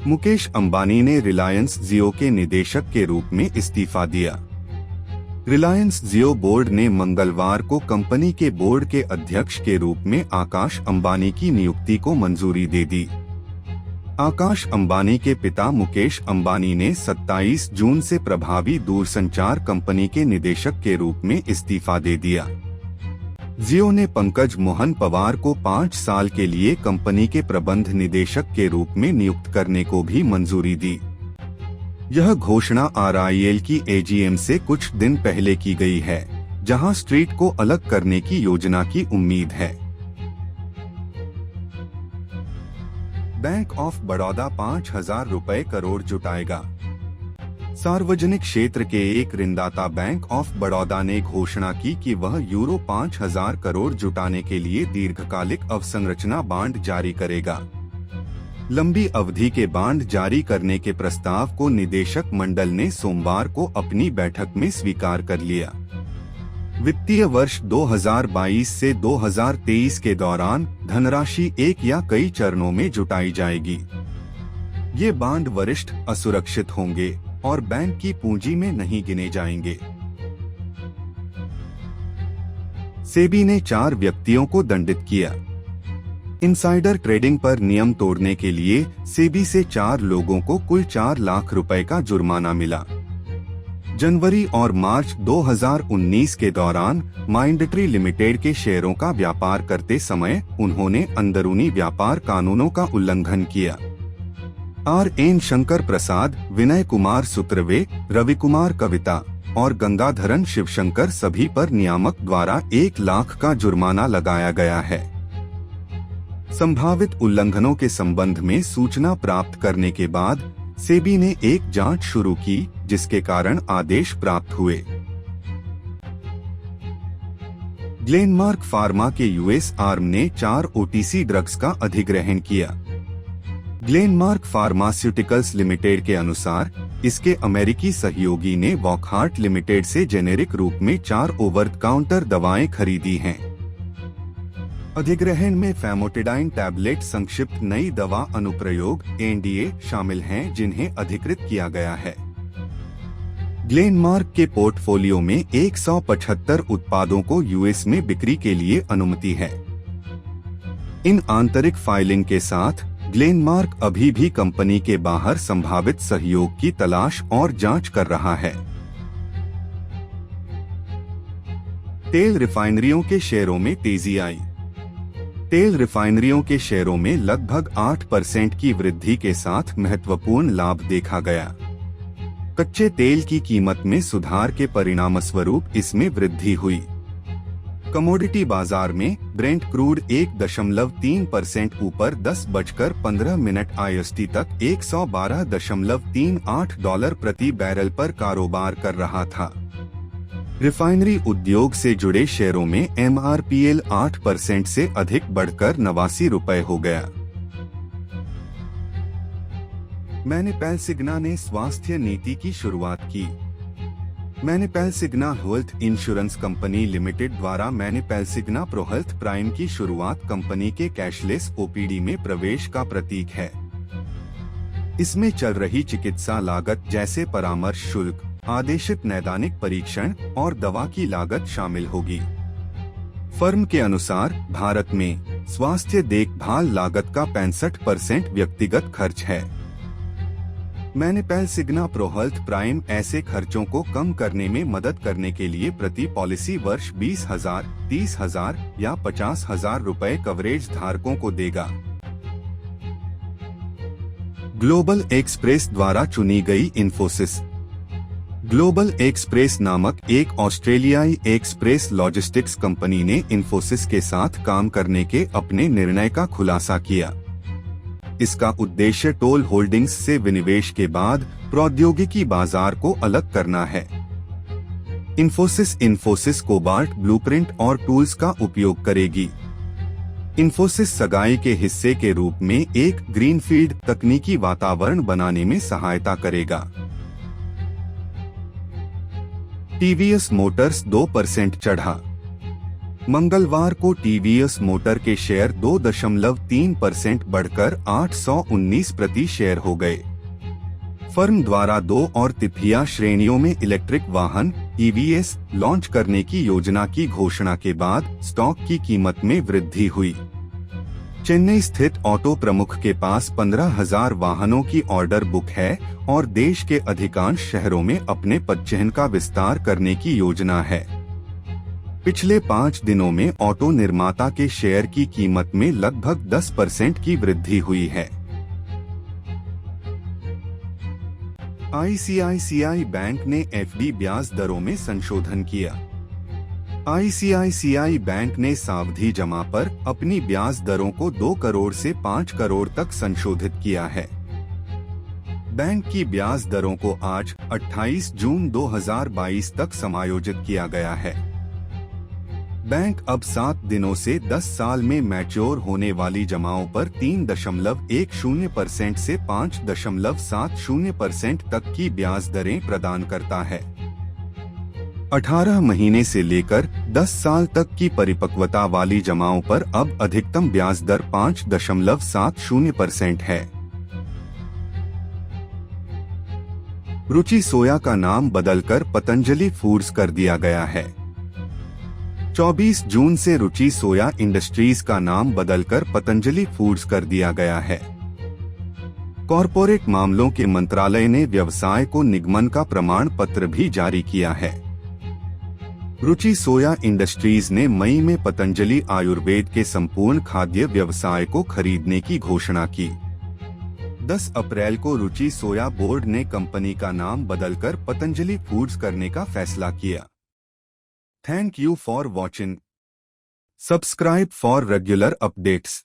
मुकेश अंबानी ने रिलायंस जियो के निदेशक के रूप में इस्तीफा दिया। रिलायंस जियो बोर्ड ने मंगलवार को कंपनी के बोर्ड के अध्यक्ष के रूप में आकाश अंबानी की नियुक्ति को मंजूरी दे दी। आकाश अंबानी के पिता मुकेश अंबानी ने 27 जून से प्रभावी दूरसंचार कंपनी के निदेशक के रूप में इस्तीफा दे दिया। जियो ने पंकज मोहन पवार को 5 साल के लिए कंपनी के प्रबंध निदेशक के रूप में नियुक्त करने को भी मंजूरी दी। यह घोषणा RIL की AGM से कुछ दिन पहले की गई है, जहां स्ट्रीट को अलग करने की योजना की उम्मीद है। बैंक ऑफ बड़ौदा 5,000 रुपए करोड़ जुटाएगा। सार्वजनिक क्षेत्र के एक ऋणदाता बैंक ऑफ बड़ौदा ने घोषणा की कि वह यूरो 5,000 करोड़ जुटाने के लिए दीर्घकालिक अवसंरचना बांड जारी करेगा। लंबी अवधि के बांड जारी करने के प्रस्ताव को निदेशक मंडल ने सोमवार को अपनी बैठक में स्वीकार कर लिया। वित्तीय वर्ष 2022 से 2023 के दौरान धनराशि एक या कई चरणों में जुटाई जाएगी। ये बांड वरिष्ठ असुरक्षित होंगे और बैंक की पूंजी में नहीं गिने जाएंगे। सेबी ने 4 व्यक्तियों को दंडित किया। इनसाइडर ट्रेडिंग पर नियम तोड़ने के लिए सेबी से 4 लोगों को कुल 4 लाख रुपए का जुर्माना मिला। जनवरी और मार्च 2019 के दौरान माइंडट्री लिमिटेड के शेयरों का व्यापार करते समय उन्होंने अंदरूनी व्यापार कानूनों का उल्लंघन किया। RN शंकर प्रसाद, विनय कुमार सुत्रवे, रविकुमार कविता और गंगाधरन शिवशंकर सभी पर नियामक द्वारा 1 लाख का जुर्माना लगाया गया है। संभावित उल्लंघनों के संबंध में सूचना प्राप्त करने के बाद सेबी ने एक जांच शुरू की, जिसके कारण आदेश प्राप्त हुए। ग्लेनमार्क फार्मा के US आर्म ने 4 OTC ड्रग्स का अधिग्रहण किया। ग्लेनमार्क फार्मास्यूटिकल्स लिमिटेड के अनुसार इसके अमेरिकी सहयोगी ने वॉकहार्ट लिमिटेड से जेनेरिक रूप में 4 ओवर द काउंटर दवाएं खरीदी हैं। अधिग्रहण में फैमोटिडाइन टैबलेट संक्षिप्त नई दवा अनुप्रयोग NDA शामिल हैं, जिन्हें अधिकृत किया गया है। ग्लेनमार्क के पोर्टफोलियो में 175 उत्पादों को US में बिक्री के लिए अनुमति है। इन आंतरिक फाइलिंग के साथ ग्लेनमार्क अभी भी कंपनी के बाहर संभावित सहयोग की तलाश और जांच कर रहा है। तेल रिफाइनरियों के शेयरों में तेजी आई। तेल रिफाइनरियों के शेयरों में लगभग 8% की वृद्धि के साथ महत्वपूर्ण लाभ देखा गया। कच्चे तेल की कीमत में सुधार के परिणामस्वरूप इसमें वृद्धि हुई। कमोडिटी बाजार में ब्रेंट क्रूड 1.3% ऊपर 10:15 IST तक $112.38 प्रति बैरल पर कारोबार कर रहा था। रिफाइनरी उद्योग से जुड़े शेयरों में MRPL 8% से अधिक बढ़कर 89 रुपए हो गया। मैनेपैलसिग्ना ने स्वास्थ्य नीति की शुरुआत की। मैनेपैलसिग्ना हेल्थ इंश्योरेंस कंपनी लिमिटेड द्वारा मैनेपैलसिग्ना प्रो हेल्थ प्राइम की शुरुआत कंपनी के कैशलेस OPD में प्रवेश का प्रतीक है। इसमें चल रही चिकित्सा लागत जैसे परामर्श शुल्क, आदेशित नैदानिक परीक्षण और दवा की लागत शामिल होगी। फर्म के अनुसार भारत में स्वास्थ्य देखभाल लागत का 65% व्यक्तिगत खर्च है। मैनेपैलसिग्ना प्रो हेल्थ प्राइम ऐसे खर्चों को कम करने में मदद करने के लिए प्रति पॉलिसी वर्ष 20,000, 30,000 या 50,000 रुपए कवरेज धारकों को देगा। ग्लोबल एक्सप्रेस द्वारा चुनी गई इन्फोसिस। ग्लोबल एक्सप्रेस नामक एक ऑस्ट्रेलियाई एक्सप्रेस लॉजिस्टिक्स कंपनी ने इन्फोसिस के साथ काम करने के अपने निर्णय का खुलासा किया। इसका उद्देश्य टोल होल्डिंग्स से विनिवेश के बाद प्रौद्योगिकी बाजार को अलग करना है। इन्फोसिस कोबाल्ट ब्लूप्रिंट और टूल्स का उपयोग करेगी। इन्फोसिस सगाई के हिस्से के रूप में एक ग्रीनफील्ड तकनीकी वातावरण बनाने में सहायता करेगा। TVS मोटर्स 2% चढ़ा। मंगलवार को टीवीएस मोटर के शेयर 2.3% बढ़कर 819 प्रति शेयर हो गए। फर्म द्वारा 2 और तृतीया श्रेणियों में इलेक्ट्रिक वाहन ईवीएस लॉन्च करने की योजना की घोषणा के बाद स्टॉक की कीमत में वृद्धि हुई। चेन्नई स्थित ऑटो प्रमुख के पास 15,000 वाहनों की ऑर्डर बुक है और देश के अधिकांश शहरों में अपने पदचिह्न का विस्तार करने की योजना है। पिछले 5 दिनों में ऑटो निर्माता के शेयर की कीमत में लगभग 10% की वृद्धि हुई है। आईसीआईसीआई बैंक ने एफडी ब्याज दरों में संशोधन किया। आईसीआईसीआई बैंक ने सावधि जमा पर अपनी ब्याज दरों को 2 करोड़ से 5 करोड़ तक संशोधित किया है। बैंक की ब्याज दरों को आज 28 जून 2022 तक समायोजित किया गया है। बैंक अब 7 दिनों से 10 साल में मैच्योर होने वाली जमाओं पर 3.10% से 5.70% तक की ब्याज दरें प्रदान करता है। 18 महीने से लेकर 10 साल तक की परिपक्वता वाली जमाओं पर अब अधिकतम ब्याज दर 5.70% है। रुचि सोया का नाम बदलकर पतंजलि फूड्स कर दिया गया है। 24 जून से रुचि सोया इंडस्ट्रीज का नाम बदलकर पतंजलि फूड्स कर दिया गया है। कॉरपोरेट मामलों के मंत्रालय ने व्यवसाय को निगमन का प्रमाण पत्र भी जारी किया है। रुचि सोया इंडस्ट्रीज ने मई में पतंजलि आयुर्वेद के संपूर्ण खाद्य व्यवसाय को खरीदने की घोषणा की। 10 अप्रैल को रुचि सोया बोर्ड ने कंपनी का नाम बदलकर पतंजलि फूड्स करने का फैसला किया। Thank you for watching. Subscribe for regular updates.